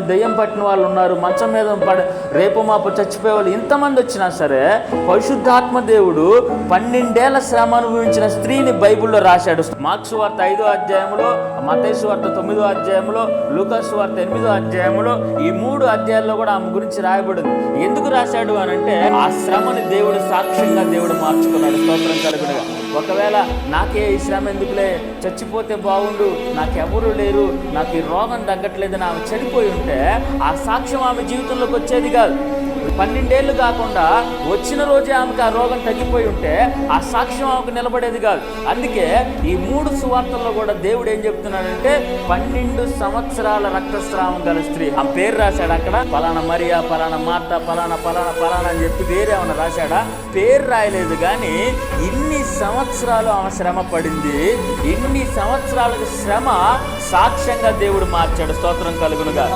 దెయ్యం పట్టిన వాళ్ళు ఉన్నారు, మంచం మీద రేపు మాపు చచ్చిపోయే వాళ్ళు ఇంతమంది వచ్చినా సరే పరిశుద్ధాత్మ దేవుడు 12 ఏళ్ల శ్రమ అనుభవించిన స్త్రీని బైబిల్లో రాశాడు. మార్క్స్ వార్త 5వ అధ్యాయంలో, మత్తయి వార్త 9వ అధ్యాయంలో, లూకాసు వార్త 8వ అధ్యాయంలో, ఈ 3 అధ్యాయాల్లో కూడా ఆమె గురించి రాయబడింది. ఎందుకు రాశాడు అని అంటే ఆ శ్రమని దేవుడు సాక్ష్యంగా దేవుడు మార్చుకున్నాడు. స్తోత్రం కలుగునుగా. ఒకవేళ నాకే ఈ శ్రమ ఎందుకులే, చచ్చిపోతే బాగుండు, నాకెవరూ లేరు, నాకు ఈ రోగం తగ్గట్లేదని ఆమె చనిపోయి ఉంటే ఆ సాక్ష్యం ఆమె జీవితంలోకి వచ్చేది కాదు. 12 ఏళ్ళు కాకుండా వచ్చిన రోజే ఆమెకు ఆ రోగం తగ్గిపోయి ఉంటే ఆ సాక్ష్యం ఆమెకు నిలబడేది కాదు. అందుకే ఈ 3 సువార్తల్లో కూడా దేవుడు ఏం చెప్తున్నాడంటే 12 సంవత్సరాల రక్తస్రావం గల స్త్రీ, ఆ పేరు రాశాడు అక్కడ. పలానా మరియా, పలానా మార్త, పలానా పలానా పలానా అని చెప్పి వేరేమన్నా రాశాడా? పేరు రాయలేదు. కానీ ఇన్ని సంవత్సరాలు ఆమె శ్రమ పడింది. ఇన్ని సంవత్సరాలకు శ్రమ సాక్ష్యంగా దేవుడు మార్చాడు. స్తోత్రం కలుగునుగా.